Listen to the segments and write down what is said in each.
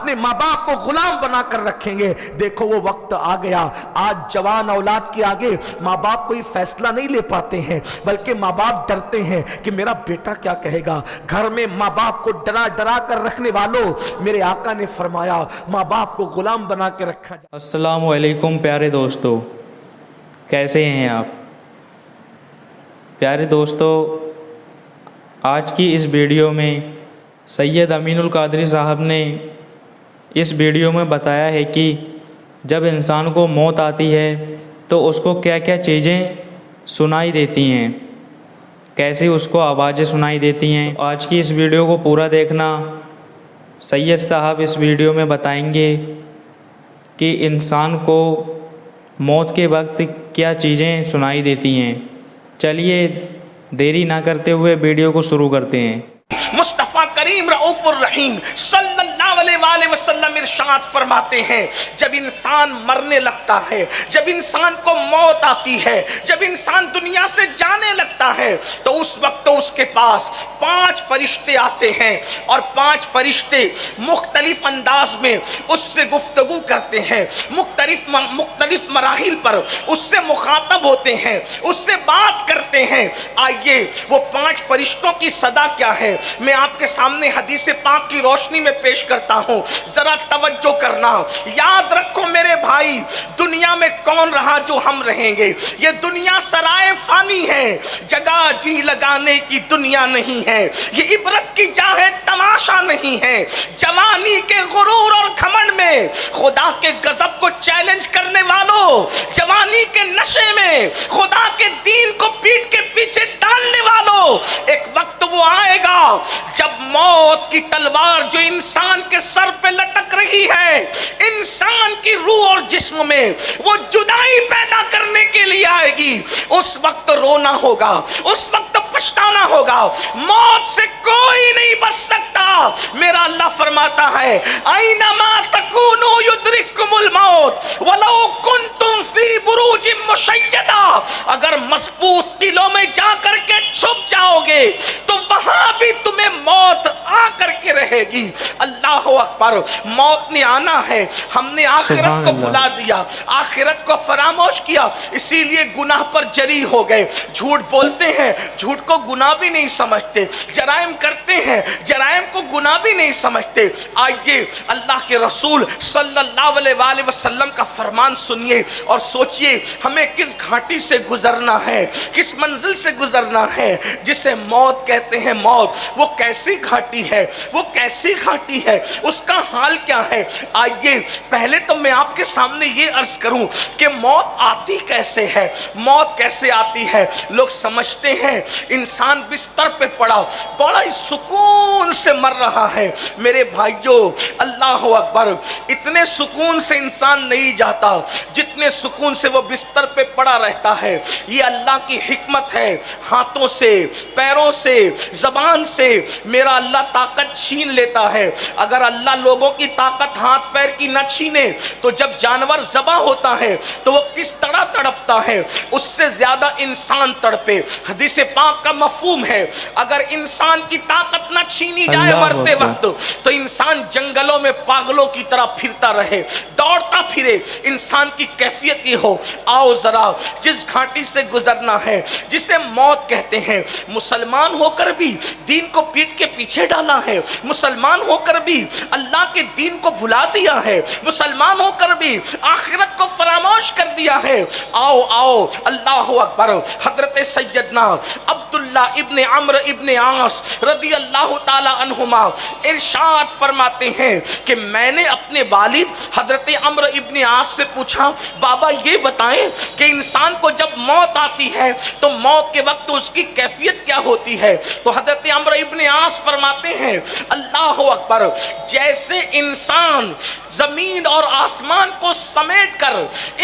اپنے ماں باپ کو غلام بنا کر رکھیں گے۔ دیکھو وہ وقت آ گیا، آج جوان اولاد کے آگے ماں باپ کوئی فیصلہ نہیں لے پاتے ہیں، بلکہ ماں باپ ڈرتے ہیں کہ میرا بیٹا کیا کہے گا۔ گھر میں ماں باپ کو ڈرا ڈرا کر رکھنے والوں، میرے آقا نے فرمایا ماں باپ کو غلام بنا کے رکھا جائے۔ السلام علیکم پیارے دوستو، کیسے ہیں آپ؟ پیارے دوستو، آج کی اس ویڈیو میں سید امین القادری صاحب نے اس ویڈیو میں بتایا ہے کہ جب انسان کو موت آتی ہے تو اس کو کیا کیا چیزیں سنائی دیتی ہیں، کیسے اس کو آوازیں سنائی دیتی ہیں۔ آج کی اس ویڈیو کو پورا دیکھنا۔ سید صاحب اس ویڈیو میں بتائیں گے کہ انسان کو موت کے وقت کیا چیزیں سنائی دیتی ہیں۔ چلیے دیری نہ کرتے ہوئے ویڈیو کو شروع کرتے ہیں۔ مصطفیٰ کریم رؤوف الرحیم صلی اللہ علیہ وآلہ وسلم ارشاد فرماتے ہیں، جب انسان مرنے لگتا ہے، جب انسان کو موت آتی ہے، جب انسان دنیا سے جانے لگتا ہے، تو اس وقت اس کے پاس 5 فرشتے آتے ہیں، اور 5 فرشتے مختلف انداز میں اس سے گفتگو کرتے ہیں، مختلف مراحل پر اس سے مخاطب ہوتے ہیں، اس سے بات کرتے ہیں۔ آئیے وہ 5 فرشتوں کی صدا کیا ہے میں آپ کے سامنے حدیث پاک کی روشنی میں پیش کرتا ہوں، ذرا توجہ کرنا۔ یاد رکھو میرے بھائی، دنیا میں کون رہا جو ہم رہیں گے؟ یہ دنیا سرائے فانی ہے، جگہ جی لگانے کی دنیا نہیں ہے، یہ عبرت کی جا ہے، تماشا نہیں ہے۔ جوانی کے غرور اور گھمنڈ میں خدا کے غضب کو چیلنج کرنے والوں، جوانی کے نشے میں خدا کے دین کو پیٹ کے پیچھے ڈالنے والوں، ایک وقت وہ آئے گا جب موت کی تلوار جو انسان کے سر پہ لٹک رہی ہے، انسان کی روح اور جسم میں وہ جدائی پیدا کرنے کے لیے آئے گی۔ اس وقت رونا ہوگا، اس وقت پچھتانا ہوگا، موت سے کوئی نہیں بچ سکتا۔ میرا اللہ فرماتا ہے اینما تکونوا یدرککم الموت ولو کنتم فی بروج مشیدہ، اگر مضبوط قلعوں میں جا کر کے چھپ جاؤ گے تو وہاں بھی تمہیں موت آ کر کے رہے گی۔ اللہ اکبر، موت نے آنا ہے، ہم نے آخرت کو بھلا دیا، آخرت کو فراموش کیا، اسی لیے گناہ پر جری ہو گئے۔ جھوٹ بولتے ہیں، جھوٹ کو گناہ بھی نہیں سمجھتے، جرائم کرتے ہیں، جرائم کو گناہ بھی نہیں سمجھتے۔ آئیے اللہ کے رسول صلی اللہ علیہ وآلہ وسلم کا فرمان سنیے اور سوچئے ہمیں کس گھاٹی سے گزرنا ہے، کس منزل سے گزرنا ہے جسے موت کہتے ہیں۔ موت وہ کیسی گھاٹی ہے، وہ کیسی گھاٹی ہے، اس کا حال کیا ہے؟ آئیے پہلے تو میں آپ کے سامنے یہ عرض کروں کہ موت آتی کیسے ہے، موت کیسے آتی ہے۔ لوگ سمجھتے ہیں انسان بستر پہ پڑا بڑا ہی سکون سے مر رہا ہے۔ میرے بھائیو اللہ اکبر، اتنے سکون سے انسان نہیں جاتا جتنے سکون سے وہ بستر پہ پڑا رہتا ہے۔ یہ اللہ کی حکمت ہے، ہاتھوں سے، پیروں سے، زبان سے میرا اللہ طاقت چھین لیتا ہے۔ اگر اللہ لوگوں کی طاقت ہاتھ پیر کی نہ چھینے تو جب جانور ذبح ہوتا ہے تو وہ کس طرح تڑپتا ہے، اس سے زیادہ انسان تڑپے۔ حدیث پاک کا مفہوم ہے اگر انسان کی طاقت نہ چھینی جائے مرتے وقت تو انسان جنگلوں میں پاگلوں کی طرح پھرتا رہے، دوڑتا پھرے۔ انسان کی کیفیت یہ ہو، آؤ ذرا جس گھاٹی سے گزرنا ہے جسے موت کہتے ہیں، مسلمان ہو کر بھی دین کو پیٹ کے پیچھے ڈالا ہے، مسلمان ہو کر بھی اللہ کے دین کو بھلا دیا ہے، مسلمان ہو کر بھی آخرت کو فراموش کر دیا ہے۔ آؤ آؤ اللہ اکبر۔ حضرت سیدنا عبداللہ ابن عمرو ابن عاص رضی اللہ تعالی عنہما ارشاد فرماتے ہیں کہ میں نے اپنے والد حضرت عمرو ابن عاص سے پوچھا، بابا یہ بتائیں کہ انسان کو جب موت آتی ہے تو موت کے وقت اس کی کیفیت کیا ہوتی ہے؟ تو حضرت عمرو ابن عاص فرماتے ہیں اللہ اکبر، جیسے انسان زمین اور آسمان کو سمیٹ کر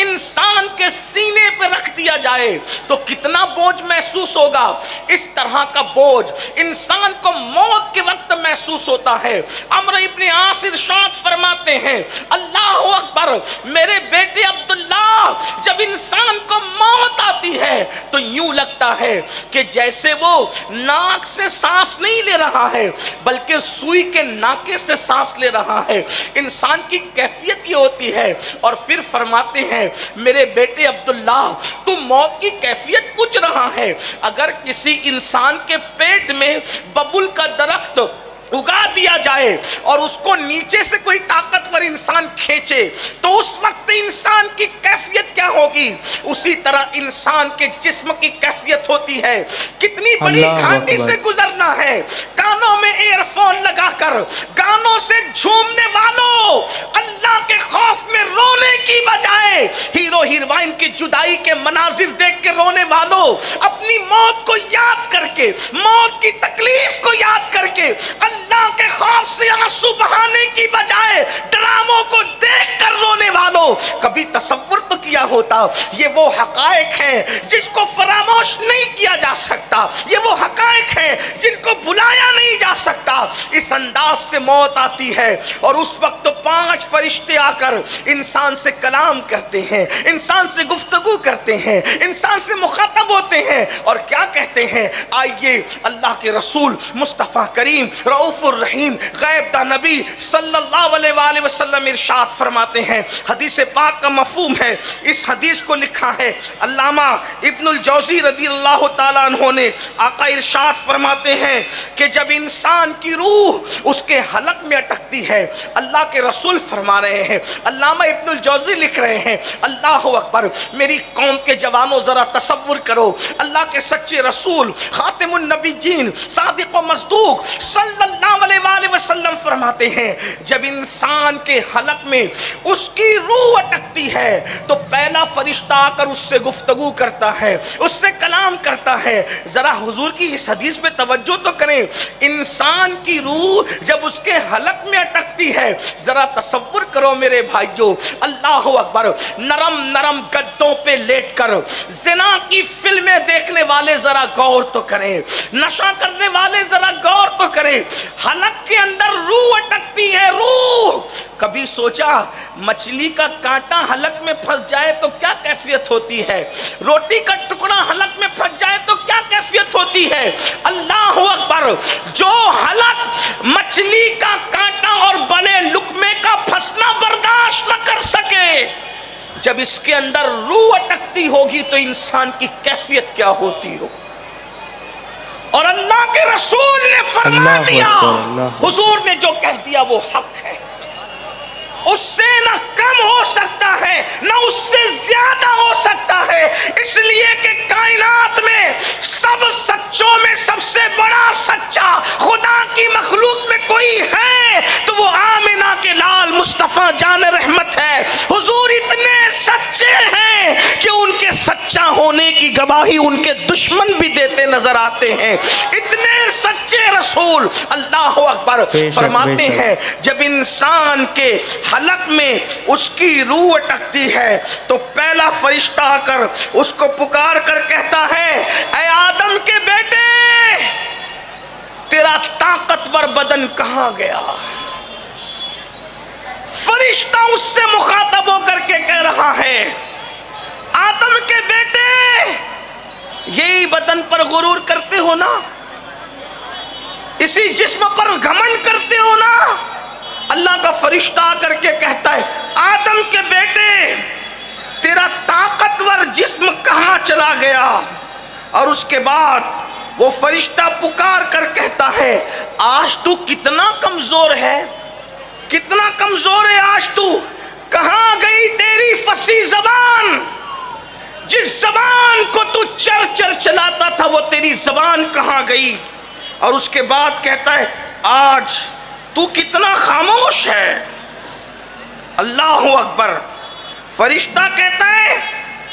انسان کے سینے پہ رکھ دیا جائے تو کتنا بوجھ محسوس ہوگا، اس طرح کا بوجھ انسان کو موت کے وقت محسوس ہوتا ہے۔ عمرو ابن عاص ارشاد فرماتے ہیں اللہ اکبر، میرے بیٹے عبداللہ جب انسان کو موت آتی ہے تو یوں لگتا ہے کہ جیسے وہ ناک سے سانس نہیں لے رہا ہے بلکہ سوئی کے ناکے سے سانس لے رہا ہے. انسان کی کیفیت یہ ہوتی ہے. اور پھر فرماتے ہیں میرے بیٹے عبداللہ تو موت کی کیفیت پوچھ رہا ہے. اگر کسی انسان کے پیٹ میں ببول کا درخت اگا دیا جائے اور اس کو نیچے سے کوئی طاقتور انسان کھینچے تو اس وقت انسان کی کیفیت کیا ہوگی؟ اسی طرح انسان کے جسم کی کیفیت ہوتی ہے. کتنی بڑی گھاٹی سے گزرنا ہے. کانوں میں ایئر فون لگا کر گانوں سے جھومنے والوں، اللہ کے خوف میں رونے کی بجائے ہیرو ہیروئن کی جدائی کے مناظر دیکھ کے رونے والوں، اپنی موت کو یاد کر کے، موت کی تکلیف کو یاد کر کے اللہ کے خوف سے آنسو بہانے کی بجائے ڈراموں کو دیکھ کر رونے والوں، کبھی تصور تو کیا ہوتا یہ وہ حقائق ہیں جس کو فراموش نہیں کیا جا سکتا، یہ وہ حقائق ہیں جن کو بلایا نہیں جا سکتا. اس انداز سے موت آتی ہے اور اس وقت تو 5 فرشتے آ کر انسان سے کلام کرتے ہیں، انسان سے گفتگو کرتے ہیں، انسان سے مخاطب ہوتے ہیں اور کیا کہتے ہیں؟ آئیے اللہ کے رسول مصطفیٰ کریم رؤوف الرحیم غیب دا نبی صلی اللہ علیہ وآلہ وسلم ارشاد فرماتے ہیں. حدیث پاک کا مفہوم ہے. اس حدیث کو لکھا ہے علامہ ابن الجوزی رضی اللہ تعالیٰ عنہ نے. آقا ارشاد فرماتے ہیں کہ جب انسان کی روح اس کے حلق میں اٹکتی ہے، اللہ کے رسول فرما رہے ہیں، علامہ ابن الجوزی لکھ رہے ہیں، اللہ اکبر، میری قوم کے جوانوں ذرا تصور کرو، اللہ کے سچے رسول خاتم النبیین صادق و مصدوق صلی اللہ علیہ وآلہ وسلم فرماتے ہیں جب انسان کے حلق میں اس کی روح اٹکتی ہے تو پہلا فرشتہ آ کر اس سے گفتگو کرتا ہے، اس سے کلام کرتا ہے. ذرا حضور کی اس حدیث پہ توجہ تو کریں. انسان کی روح جب اس کے حلق میں اٹکتی ہے، ذرا تصور کرو میرے بھائیو، اللہ اکبر، نرم نرم گدوں پہ لیٹ کر زنا کی فلمیں دیکھنے والے ذرا غور تو کریں، نشہ کرنے والے ذرا غور تو کریں. حلق کے اندر روح اٹکتی ہے. روح کبھی سوچا مچھلی کا کانٹا حلق میں پھنس جائے تو کیا کیفیت ہوتی ہے؟ روٹی کا ٹکڑا حلق میں پھنس جائے تو کیا کیفیت ہوتی ہے؟ اللہ اکبر، جو حلق مچھلی کا کانٹا اور بڑے لقمے کا پھنسنا برداشت نہ کر سکے، جب اس کے اندر روح اٹکتی ہوگی تو انسان کی کیفیت کیا ہوتی ہو؟ اور اللہ کے رسول نے فرما دیا، حضور نے جو کہہ دیا وہ حق ہے، اس سے نہ کم ہو سکتا ہے نہ اس سے زیادہ ہو سکتا ہے. اس لیے کہ کائنات میں سب سچوں میں سب سے بڑا سچا خدا کی مخلوق میں کوئی ہے تو وہ آمنہ کے لال مصطفیٰ جان رحمت ہے. حضور اتنے سچے ہیں کہ ان کے سچا ہونے کی گواہی ان کے دشمن بھی دیتے نظر آتے ہیں. اتنے سچے رسول، اللہ اکبر. فرماتے ہیں جب انسان کے حلق میں اس کی روح اٹکتی ہے تو پہلا فرشتہ آ کر اس کو پکار کر کہتا ہے، اے آدم کے بیٹے، تیرا طاقتور بدن کہاں گیا؟ فرشتہ اس سے مخاطب ہو کر کے کہہ رہا ہے، آدم کے بیٹے، یہی بدن پر غرور کرتے ہو نا، اسی جسم پر گھمنڈ کرتے ہو نا؟ اللہ کا فرشتہ آ کر کے کہتا ہے، آدم کے بیٹے، تیرا طاقتور جسم کہاں چلا گیا؟ اور اس کے بعد وہ فرشتہ پکار کر کہتا ہے، آج تو کتنا کمزور ہے، کتنا کمزور ہے آج تو، کہاں گئی تیری فصیح زبان؟ جس زبان کو تو چر چر چلاتا تھا وہ تیری زبان کہاں گئی؟ اور اس کے بعد کہتا ہے، آج تو کتنا خاموش ہے. اللہ اکبر. فرشتہ کہتا ہے،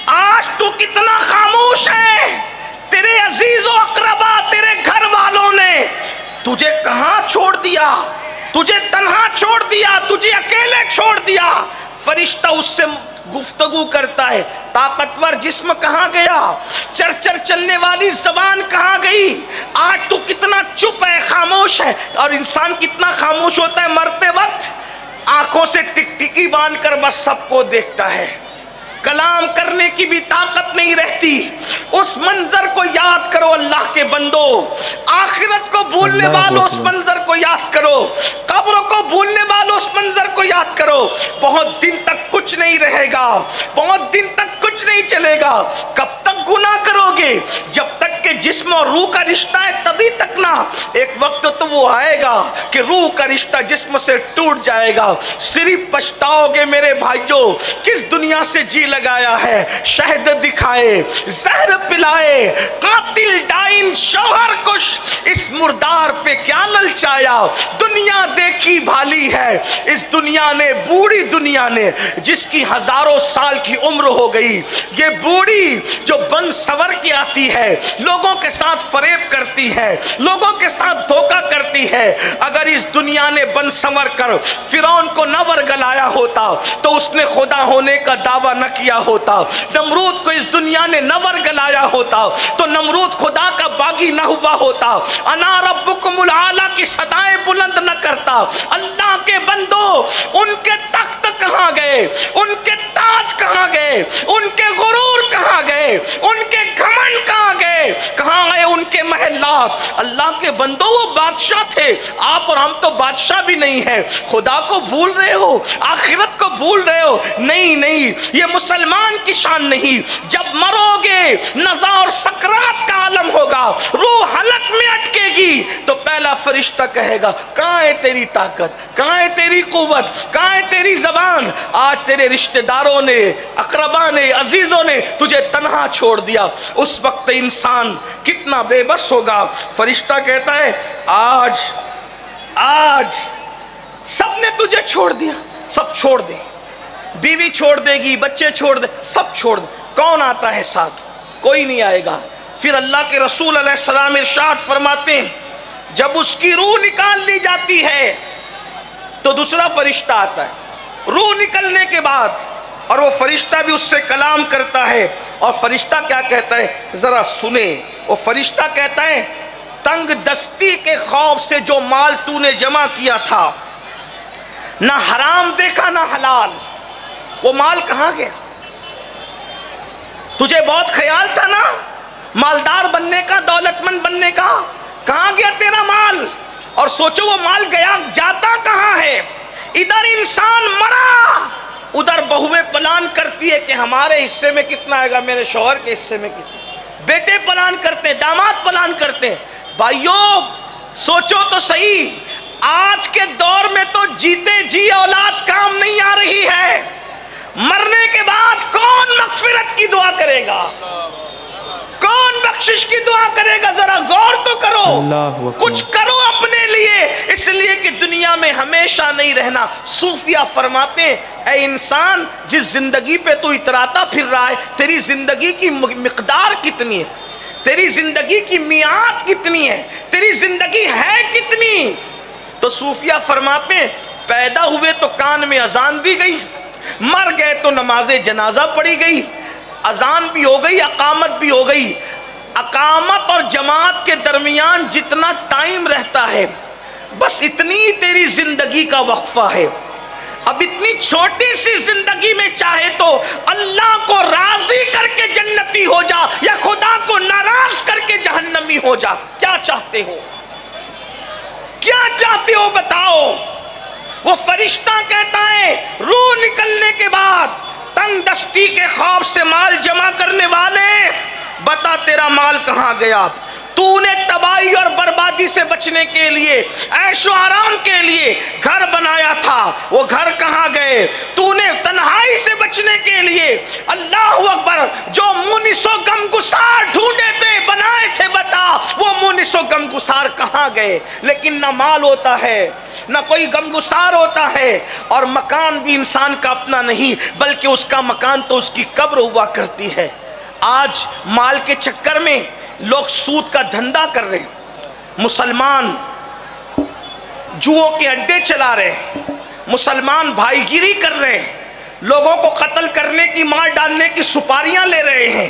آج تو کتنا خاموش ہے، تیرے عزیز و اقربا، تیرے گھر والوں نے تجھے کہاں چھوڑ دیا، تجھے تنہا چھوڑ دیا، تجھے اکیلے چھوڑ دیا. فرشتہ اس سے گفتگو کرتا ہے، طاقتور جسم کہاں گیا، چر چر چلنے والی زبان کہاں گئی، آج تو کتنا چپ ہے، خاموش ہے. اور انسان کتنا خاموش ہوتا ہے مرتے وقت، آنکھوں سے ٹک ٹکی باندھ کر بس سب کو دیکھتا ہے. کلام کرنے کی بھی طاقت نہیں رہتی. اس منظر کو یاد کرو اللہ کے بندو. آخرت کو بھولنے والوں اس منظر کو یاد کرو. قبر کو بھولنے والوں اس منظر کو یاد کرو. بہت دن تک کچھ نہیں رہے گا, بہت دن تک کچھ نہیں چلے گا. کب تک گناہ کرو گے؟ جب تک کہ جسم اور روح کا رشتہ ہے تبھی تک نا. ایک وقت تو وہ آئے گا کہ روح کا رشتہ جسم سے ٹوٹ جائے گا. صرف پچھتاؤ گے میرے بھائیوں, کس دنیا سے جی لگایا ہے. شہد دکھائے, زہر پلائے, قاتل ڈائن شوہر کش, اس مردار پہ کیا للچایا. دنیا دیکھی بھالی ہے اس دنیا نے, بوڑھی دنیا نے جس کی ہزاروں سال کی عمر ہو گئی. یہ بوڑھی جو بن سور کے آتی ہے, لوگوں کے ساتھ فریب کرتی ہے, لوگوں کے ساتھ دھوکہ کرتی ہے. اگر اس دنیا نے بن سور کر فرعون کو نہ ورگلایا ہوتا تو اس نے خدا ہونے کا دعویٰ نہ کیا ہوتا. نمرود کو اس دنیا نے نہ ورگلایا ہوتا تو نمرود خدا کا باغی نہ ہوا ہوتا. انا ربکم العالی کی صدائیں بلند نہ کرتا. اللہ کے بندو, ان کے تخت کہاں گئے, ان کے تاج کہاں گئے, ان کے غرور کہاں گئے, ان کے گھمنڈ کہاں گئے, کہاں گئے ان کے محلات. اللہ کے بندو وہ بادشاہ تھے, آپ اور ہم تو بادشاہ بھی نہیں ہیں. خدا کو بھول رہے ہو, آخرت کو بھول رہے ہو. نہیں نہیں, یہ مسلمان کی شان نہیں. جب مرو گے نزا اور سکرات کا عالم ہوگا, روح حلق میں اٹکے گی تو پہلا فرشتہ کہے گا کہاں ہے تیری طاقت, کہاں ہے تیری قوت, کہاں ہے تیری زبان. آج تیرے رشتہ داروں نے, اقربا نے, عزیزوں نے تجھے تنہا چھوڑ دیا. اس وقت انسان کتنا بے بس ہوگا. فرشتہ کہتا ہے آج سب نے تجھے چھوڑ دیا, سب چھوڑ دے. بیوی چھوڑ دے گی, بچے چھوڑ دے, سب چھوڑ دے. کون آتا ہے ساتھ؟ کوئی نہیں آئے گا. پھر اللہ کے رسول علیہ السلام ارشاد فرماتے ہیں جب اس کی روح نکال لی جاتی ہے تو دوسرا فرشتہ آتا ہے. روح نکلنے کے بعد, اور وہ فرشتہ بھی اس سے کلام کرتا ہے. اور فرشتہ کیا کہتا ہے ذرا سنیں. وہ فرشتہ کہتا ہے تنگ دستی کے خوف سے جو مال تو نے جمع کیا تھا, نہ حرام دیکھا نہ حلال, وہ مال کہاں گیا؟ تجھے بہت خیال تھا نا مالدار بننے کا, دولت مند بننے کا, کہاں گیا تیرا مال؟ اور سوچو وہ مال گیا جاتا کہاں ہے. ادھر انسان مرا, ادھر بہویں پلان کرتی ہے کہ ہمارے حصے میں کتنا آئے گا, میرے شوہر کے حصے میں کتنا. بیٹے پلان کرتے, داماد پلان کرتے. بھائیوں سوچو تو صحیح, آج کے دور میں تو جیتے جی اولاد کام نہیں آ رہی ہے. مرنے کے بعد کون مغفرت کی دعا کرے گا, کون بخشش کی دعا کرے گا؟ ذرا غور تو کرو, کچھ کرو اپنے لیے, اس لیے کہ دنیا میں ہمیشہ نہیں رہنا. صوفیہ فرماتے ہیں اے انسان, جس زندگی پہ تو اتراتا پھر رہا ہے, تیری زندگی کی مقدار کتنی ہے, تیری زندگی کی میعاد کتنی ہے, تیری زندگی ہے کتنی؟ تو صوفیہ فرماتے ہیں پیدا ہوئے تو کان میں اذان دی گئی, مر گئے تو نماز جنازہ پڑھی گئی, اذان بھی ہو گئی, اقامت بھی ہو گئی. اقامت اور جماعت کے درمیان جتنا ٹائم رہتا ہے بس اتنی تیری زندگی کا وقفہ ہے. اب اتنی چھوٹی سی زندگی میں چاہے تو اللہ کو راضی کر کے جنتی ہو جا یا خدا کو ناراض کر کے جہنمی ہو جا. کیا چاہتے ہو, کیا چاہتے ہو بتاؤ. وہ فرشتہ کہتا ہے روح نکلنے کے بعد تنگ دستی کے خوف سے مال جمع کرنے والے, بتا تیرا مال کہاں گیا. تو نے تباہی اور بربادی سے بچنے کے لیے, عیش و آرام کے لیے گھر بنایا تھا, وہ گھر کہاں گئے. تو نے تنہائی سے بچنے کے لیے, اللہ اکبر, جو مونس و غمگسار ڈھونڈے تھے بنائے تھے, بتا وہ مونس و غمگسار کہاں گئے. لیکن نہ مال ہوتا ہے, نہ کوئی غمگسار ہوتا ہے, اور مکان بھی انسان کا اپنا نہیں بلکہ اس کا مکان تو اس کی قبر ہوا کرتی ہے. آج مال کے چکر میں لوگ سود کا دھندا کر رہے ہیں, مسلمان جوؤں کے اڈے چلا رہے ہیں, مسلمان بھائی گیری کر رہے ہیں, لوگوں کو قتل کرنے کی, مار ڈالنے کی سپاریاں لے رہے ہیں.